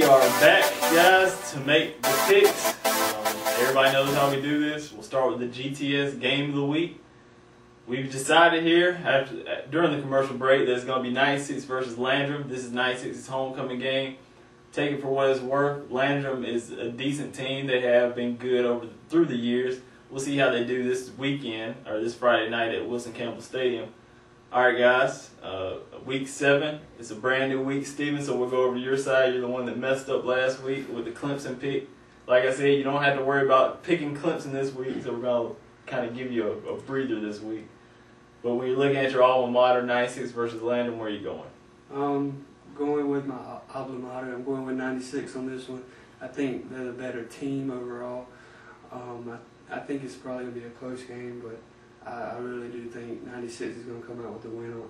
are back, guys, to make the picks. Everybody knows how we do this. We'll start with the GTS Game of the Week. We've decided here, during the commercial break, there's going to be 96 versus Landrum. This is 96's homecoming game. Take it for what it's worth. Landrum is a decent team. They have been good through the years. We'll see how they do this weekend, or this Friday night at Wilson Campbell Stadium. All right, guys, week 7. It's a brand new week, Steven, so we'll go over to your side. You're the one that messed up last week with the Clemson pick. Like I said, you don't have to worry about picking Clemson this week, so we're going to kind of give you a breather this week. But when you're looking at your alma mater, 96 versus Landrum, where are you going? Going with my alma mater. I'm going with 96 on this one. I think they're the better team overall. I think it's probably going to be a close game, but I really do think 96 is going to come out with the win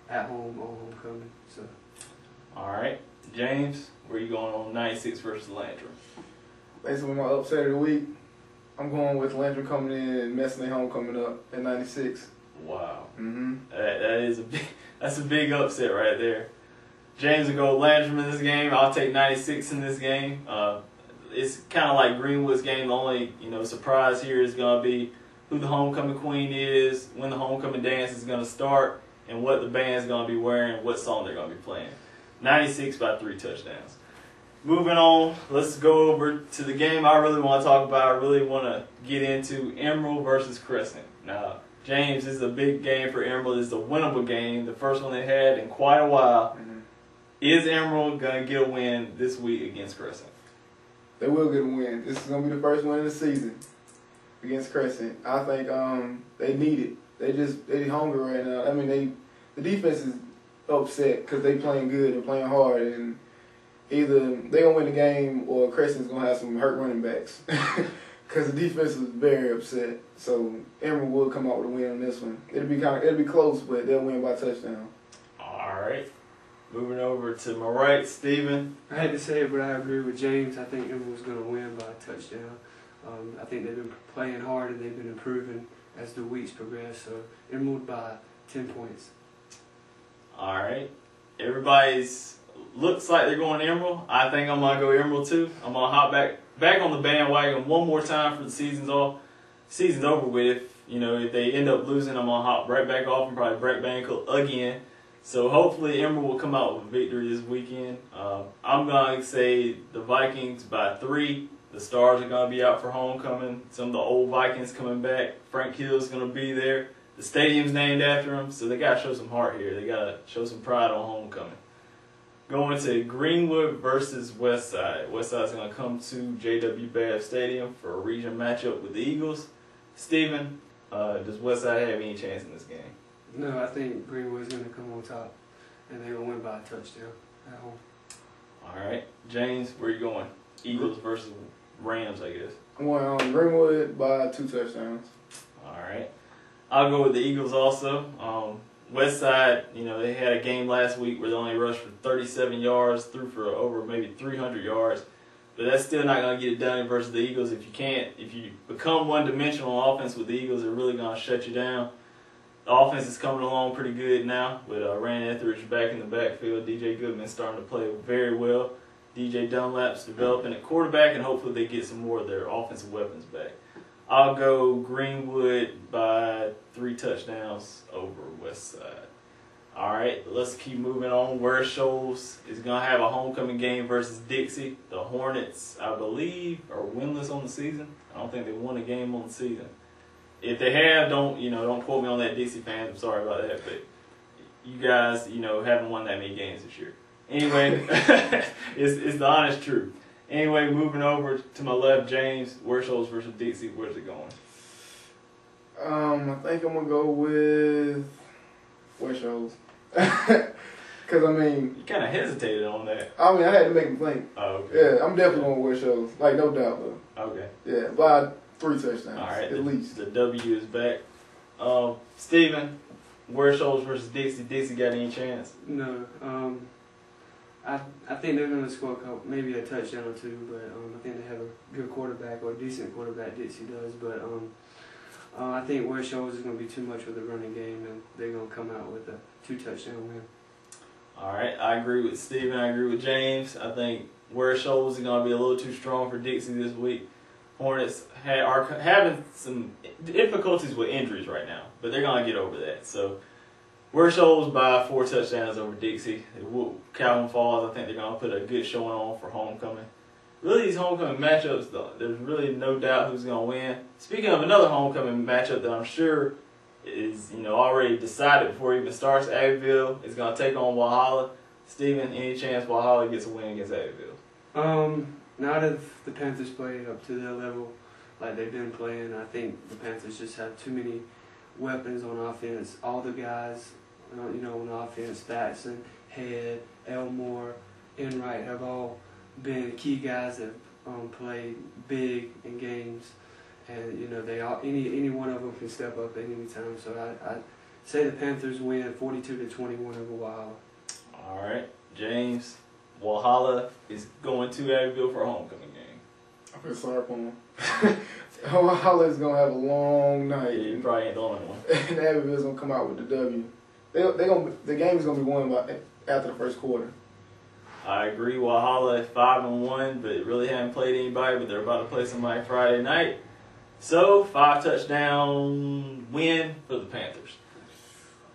at home on homecoming. So. All right, James, where are you going on 96 versus Landrum? Basically, my upset of the week, I'm going with Landrum coming in and messing their homecoming up at 96. Wow. Mm-hmm. That's a big upset right there. James will go Landrum in this game. I'll take 96 in this game. It's kind of like Greenwood's game. The only surprise here is going to be who the homecoming queen is, when the homecoming dance is going to start, and what the band's going to be wearing, what song they're going to be playing. 96 by 3 touchdowns. Moving on, let's go over to the game I really want to talk about. I really want to get into Emerald versus Crescent. Now, James, this is a big game for Emerald. It's a winnable game, the first one they had in quite a while. Mm-hmm. Is Emerald going to get a win this week against Crescent? They will get a win. This is going to be the first win of the season against Crescent. I think they need it. They hungry right now. I mean, the defense is upset because they playing good and playing hard, and either they gonna win the game or Crescent's gonna have some hurt running backs because the defense is very upset. So Emerald will come out with a win on this one. It'll be close, but they'll win by touchdown. All right. Moving over to my right, Steven. I had to say it, but I agree with James. I think Emerald's going to win by a touchdown. I think they've been playing hard and they've been improving as the weeks progress. So Emerald by 10 points. All right. Everybody's looks like they're going Emerald. I think I'm going to go Emerald too. I'm going to hop back on the bandwagon one more time for the season's over with. If they end up losing, I'm going to hop right back off and probably break my ankle again. So hopefully Emerald will come out with a victory this weekend. I'm going to say the Vikings by 3. The Stars are going to be out for homecoming. Some of the old Vikings coming back. Frank Hill's going to be there. The stadium's named after him, so they got to show some heart here. They got to show some pride on homecoming. Going to Greenwood versus Westside. Westside's going to come to J.W. Babb Stadium for a region matchup with the Eagles. Steven, does Westside have any chance in this game? No, I think Greenwood's going to come on top, and they're going to win by a touchdown at home. All right. James, where are you going? Eagles versus Rams, I guess. I'm going on Greenwood by 2 touchdowns. All right. I'll go with the Eagles also. Westside, they had a game last week where they only rushed for 37 yards, threw for over maybe 300 yards. But that's still not going to get it done versus the Eagles. If you become one-dimensional on offense with the Eagles, they're really going to shut you down. The offense is coming along pretty good now with Rand Etheridge back in the backfield. DJ Goodman starting to play very well. DJ Dunlap's developing at quarterback, and hopefully they get some more of their offensive weapons back. I'll go Greenwood by 3 touchdowns over Westside. All right, let's keep moving on. Ware Shoals is going to have a homecoming game versus Dixie. The Hornets, I believe, are winless on the season. I don't think they won a game on the season. If they have, don't quote me on that, Dixie fans. I'm sorry about that, but you guys, haven't won that many games this year. Anyway, it's the honest truth. Anyway, moving over to my left, James, Ware Shoals versus Dixie. Where's it going? I think I'm gonna go with Ware Shoals. Cause you kind of hesitated on that. I had to make him think. Oh, okay. Yeah, I'm definitely going with Ware Shoals. Like, no doubt though. Okay. Yeah, by 3 touchdowns. All right, at least. The W is back. Steven, Ware Shoals versus Dixie. Dixie got any chance? No. I think they're going to score maybe a touchdown or 2, but I think they have a good quarterback or a decent quarterback. Dixie does, but I think Ware Shoals is going to be too much with the running game, and they're going to come out with a 2 touchdown win. All right, I agree with Steven. I agree with James. I think where Shoals is going to be a little too strong for Dixie this week. Hornets are having some difficulties with injuries right now, but they're going to get over that. So, where Shoals by 4 touchdowns over Dixie. Calvin Falls, I think they're going to put a good showing on for homecoming. Really, these homecoming matchups, though, there's really no doubt who's going to win. Speaking of another homecoming matchup that I'm sure is already decided before it even starts, Abbeville is going to take on Walhalla. Steven, any chance Walhalla gets a win against Abbeville? Not if the Panthers play up to their level like they've been playing. I think the Panthers just have too many weapons on offense. All the guys, on offense, Batson, Head, Elmore, Enright have all been key guys that played big in games, and they all any one of them can step up at any time. So I say the Panthers win 42-21 over Walhalla. All right, James. Walhalla is going to Abbeville for a homecoming game. I feel sorry for him. Walhalla is gonna have a long night. Yeah, you probably ain't the only one. And Abbeville's gonna come out with the W. The game is gonna be won after the first quarter. I agree. Walhalla at 5-1, but really haven't played anybody. But they're about to play somebody Friday night. So 5 touchdown win for the Panthers.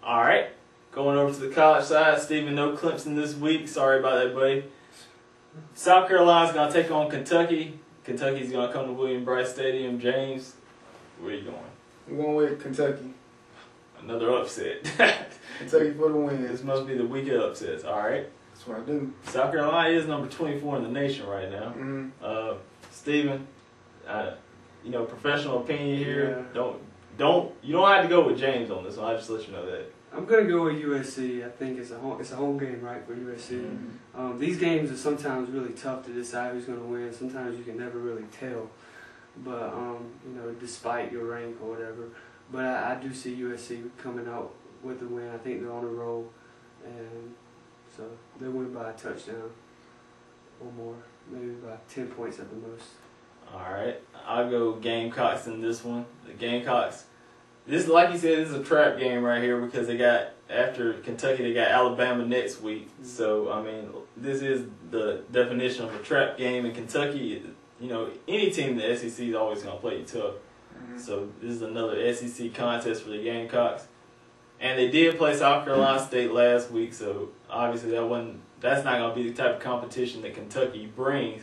All right. Going over to the college side, Steven, no Clemson this week. Sorry about that, buddy. South Carolina's going to take on Kentucky. Kentucky's going to come to William Bryce Stadium. James, where are you going? I'm going with Kentucky. Another upset. Kentucky for the win. This must be the week of upsets. All right. That's what I do. South Carolina is number 24 in the nation right now. Mm-hmm. Steven, professional opinion here. Yeah. You don't have to go with James on this one. I just let you know that. I'm gonna go with USC. I think it's a home game, right, for USC. Mm-hmm. These games are sometimes really tough to decide who's gonna win. Sometimes you can never really tell, but despite your rank or whatever. But I do see USC coming out with the win. I think they're on a roll, and so they'll win by a touchdown or more, maybe by 10 points at the most. All right, I'll go Gamecocks in this one. The Gamecocks. This, like you said, this is a trap game right here because after Kentucky, they got Alabama next week. Mm-hmm. So, this is the definition of a trap game. In Kentucky, any team in the SEC is always going to play you tough. Mm-hmm. So, this is another SEC contest for the Gamecocks. And they did play South Carolina State last week, so obviously that's not going to be the type of competition that Kentucky brings.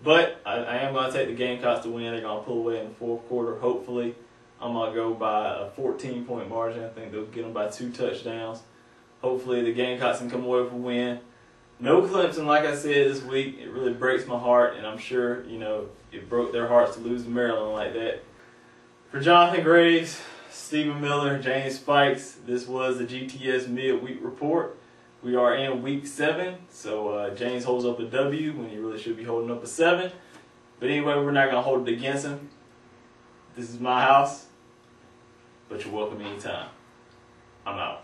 But I am going to take the Gamecocks to win. They're going to pull away in the fourth quarter, hopefully. I'm going to go by a 14-point margin. I think they'll get them by 2 touchdowns. Hopefully the Gamecocks can come away with a win. No Clemson, like I said, this week. It really breaks my heart, and I'm sure, it broke their hearts to lose to Maryland like that. For Jonathan Graves, Stephen Miller, James Spikes, this was the GTS Mid-Week Report. We are in Week 7, so James holds up a W when he really should be holding up a 7. But anyway, we're not going to hold it against him. This is my house, but you're welcome anytime. I'm out.